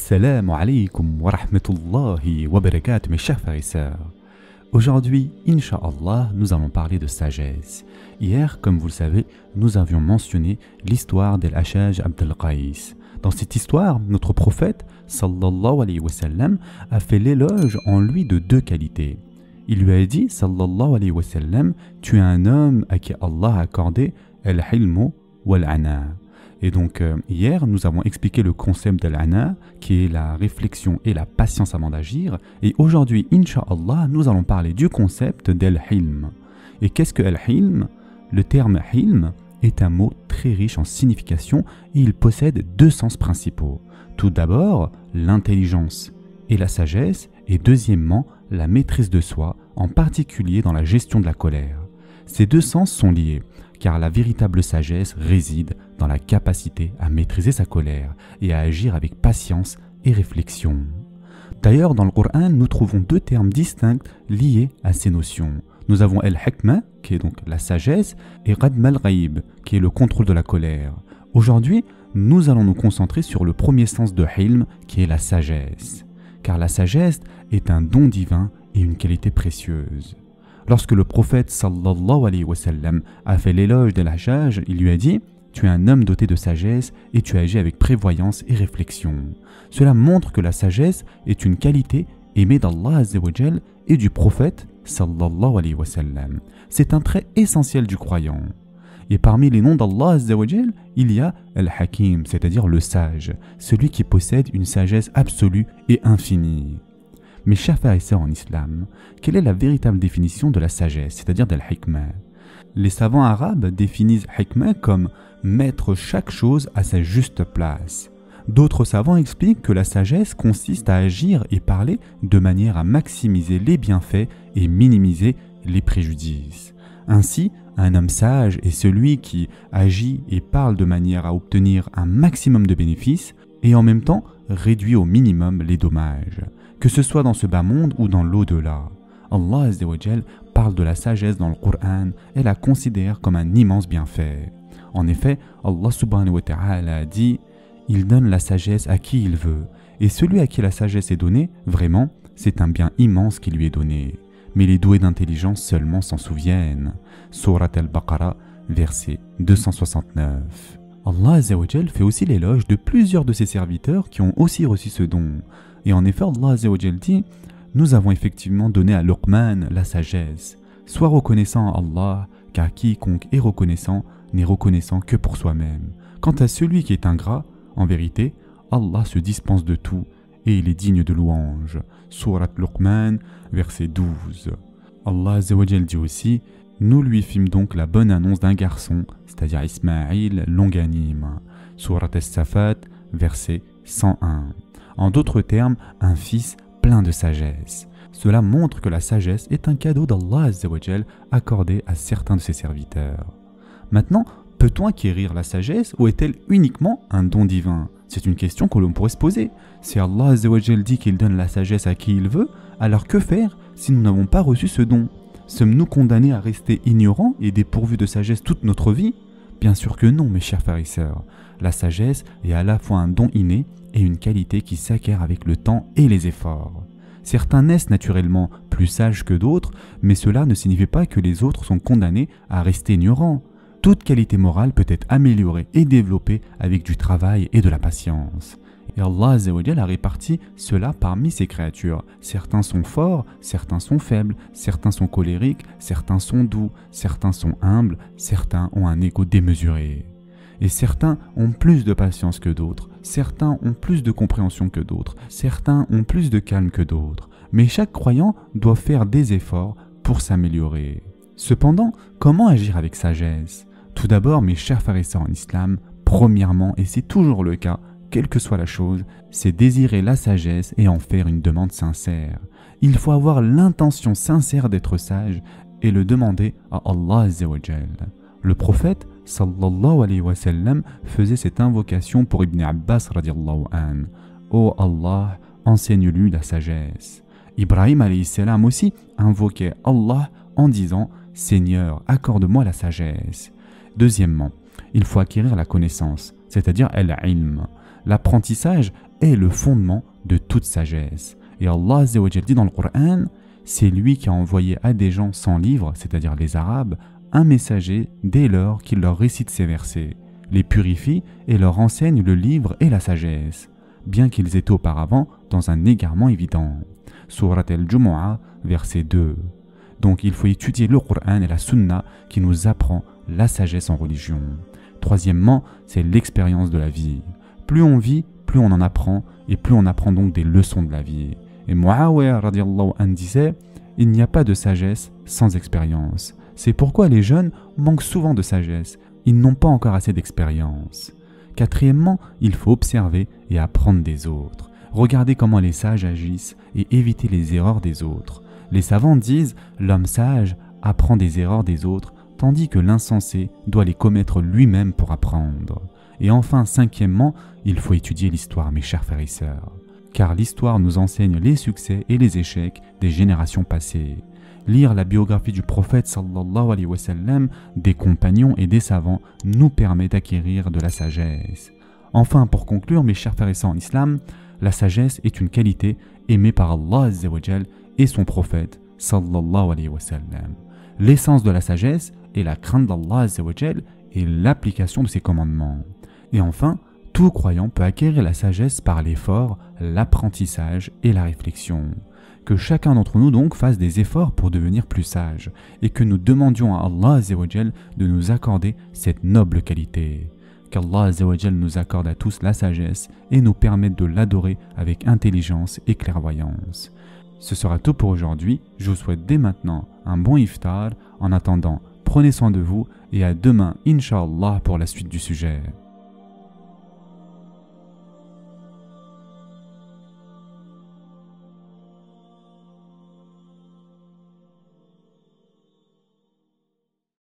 Assalamu alaikum wa rahmatullahi wa barakatuh, mes chers frères et sœurs. Aujourd'hui, Inch'Allah, nous allons parler de sagesse. Hier, comme vous le savez, nous avions mentionné l'histoire d'Al-Hajjaj Abd al-Qais. Dans cette histoire, notre prophète, sallallahu alayhi wa sallam, a fait l'éloge en lui de deux qualités. Il lui a dit, sallallahu alayhi wa sallam, tu es un homme à qui Allah a accordé al-hilmu wal-ana. Et donc, hier, nous avons expliqué le concept d'al-ana, qui est la réflexion et la patience avant d'agir. Et aujourd'hui, Inch'Allah, nous allons parler du concept d'al-hilm. Et qu'est-ce que al-hilm? Le terme hilm est un mot très riche en signification et il possède deux sens principaux. Tout d'abord, l'intelligence et la sagesse, et deuxièmement, la maîtrise de soi, en particulier dans la gestion de la colère. Ces deux sens sont liés, car la véritable sagesse réside dans la capacité à maîtriser sa colère et à agir avec patience et réflexion. D'ailleurs, dans le Coran, nous trouvons deux termes distincts liés à ces notions. Nous avons al-hikma, qui est donc la sagesse, et radm al-ghaib, qui est le contrôle de la colère. Aujourd'hui, nous allons nous concentrer sur le premier sens de hilm, qui est la sagesse. Car la sagesse est un don divin et une qualité précieuse. Lorsque le prophète sallallahu alayhi wa sallam a fait l'éloge d'Al-Hajjaj, il lui a dit « Tu es un homme doté de sagesse et tu agis avec prévoyance et réflexion. » Cela montre que la sagesse est une qualité aimée d'Allah azza wa jal et du prophète sallallahu alayhi wa sallam. C'est un trait essentiel du croyant. Et parmi les noms d'Allah azza wa jal, il y a Al-Hakim, c'est-à-dire le sage, celui qui possède une sagesse absolue et infinie. Mes chers frères et sœurs en islam, quelle est la véritable définition de la sagesse, c'est-à-dire d'al-hikmah? Les savants arabes définissent hikmah comme mettre chaque chose à sa juste place. D'autres savants expliquent que la sagesse consiste à agir et parler de manière à maximiser les bienfaits et minimiser les préjudices. Ainsi, un homme sage est celui qui agit et parle de manière à obtenir un maximum de bénéfices et en même temps réduit au minimum les dommages. Que ce soit dans ce bas monde ou dans l'au-delà. Allah azza wa jal parle de la sagesse dans le Coran et la considère comme un immense bienfait. En effet, Allah subhanahu wa ta'ala a dit « Il donne la sagesse à qui il veut, et celui à qui la sagesse est donnée, vraiment, c'est un bien immense qui lui est donné. Mais les doués d'intelligence seulement s'en souviennent. » Surat al-Baqarah, verset 269. Allah azza wa jal fait aussi l'éloge de plusieurs de ses serviteurs qui ont aussi reçu ce don. Et en effet, Allah azza wa jal dit « Nous avons effectivement donné à Luqman la sagesse. Sois reconnaissant à Allah, car quiconque est reconnaissant n'est reconnaissant que pour soi-même. Quant à celui qui est ingrat, en vérité, Allah se dispense de tout et il est digne de louange. » Surat Luqman, verset 12. Allah azza wa jal dit aussi « Nous lui fîmes donc la bonne annonce d'un garçon, c'est-à-dire Ismaïl, longanime. » Surat As-Safat, verset 101. En d'autres termes, un fils plein de sagesse. Cela montre que la sagesse est un cadeau d'Allah azza wa jal accordé à certains de ses serviteurs. Maintenant, peut-on acquérir la sagesse ou est-elle uniquement un don divin? C'est une question que l'on pourrait se poser. Si Allah azza wa jal dit qu'il donne la sagesse à qui il veut, alors que faire si nous n'avons pas reçu ce don? Sommes-nous condamnés à rester ignorants et dépourvus de sagesse toute notre vie? Bien sûr que non, mes chers frères et sœurs. La sagesse est à la fois un don inné et une qualité qui s'acquiert avec le temps et les efforts. Certains naissent naturellement plus sages que d'autres, mais cela ne signifie pas que les autres sont condamnés à rester ignorants. Toute qualité morale peut être améliorée et développée avec du travail et de la patience. Et Allah azza wa jal a réparti cela parmi ses créatures. Certains sont forts, certains sont faibles, certains sont colériques, certains sont doux, certains sont humbles, certains ont un ego démesuré. Et certains ont plus de patience que d'autres, certains ont plus de compréhension que d'autres, certains ont plus de calme que d'autres. Mais chaque croyant doit faire des efforts pour s'améliorer. Cependant, comment agir avec sagesse? Tout d'abord, mes chers frères et sœurs en islam, premièrement, et c'est toujours le cas, quelle que soit la chose, c'est désirer la sagesse et en faire une demande sincère. Il faut avoir l'intention sincère d'être sage et le demander à Allah azza wa jal. Le prophète sallallahu alayhi wa sallam faisait cette invocation pour Ibn Abbas radiallahu an. Ô Allah, enseigne-lui la sagesse. Ibrahim alayhi salam aussi invoquait Allah en disant Seigneur, accorde-moi la sagesse. Deuxièmement, il faut acquérir la connaissance, c'est-à-dire al-ilm. L'apprentissage est le fondement de toute sagesse. Et Allah Azza wa Jal dit dans le Coran, c'est lui qui a envoyé à des gens sans livre, c'est-à-dire les Arabes, un messager dès lors qu'il leur récite ces versets, les purifie et leur enseigne le livre et la sagesse, bien qu'ils étaient auparavant dans un égarement évident. Surat al-Jumu'ah, verset 2. Donc il faut étudier le Coran et la Sunna qui nous apprend la sagesse en religion. Troisièmement, c'est l'expérience de la vie. Plus on vit, plus on en apprend, et plus on apprend donc des leçons de la vie. Et Muawiyah radiallahu anhu disait, il n'y a pas de sagesse sans expérience. C'est pourquoi les jeunes manquent souvent de sagesse. Ils n'ont pas encore assez d'expérience. Quatrièmement, il faut observer et apprendre des autres. Regarder comment les sages agissent et éviter les erreurs des autres. Les savants disent, l'homme sage apprend des erreurs des autres, tandis que l'insensé doit les commettre lui-même pour apprendre. Et enfin, cinquièmement, il faut étudier l'histoire, mes chers frères et sœurs. Car l'histoire nous enseigne les succès et les échecs des générations passées. Lire la biographie du prophète sallallahu alayhi wa sallam, des compagnons et des savants nous permet d'acquérir de la sagesse. Enfin, pour conclure, mes chers frères et sœurs en islam, la sagesse est une qualité aimée par Allah Azza wa Jal et son prophète sallallahu alayhi wa sallam. L'essence de la sagesse est la crainte d'Allah Azza wa Jal et l'application de ses commandements. Et enfin, tout croyant peut acquérir la sagesse par l'effort, l'apprentissage et la réflexion. Que chacun d'entre nous donc fasse des efforts pour devenir plus sage et que nous demandions à Allah Azza wa Jal de nous accorder cette noble qualité. Qu'Allah Azza wa Jal nous accorde à tous la sagesse et nous permette de l'adorer avec intelligence et clairvoyance. Ce sera tout pour aujourd'hui. Je vous souhaite dès maintenant un bon iftar. En attendant, prenez soin de vous et à demain, Inch'Allah, pour la suite du sujet.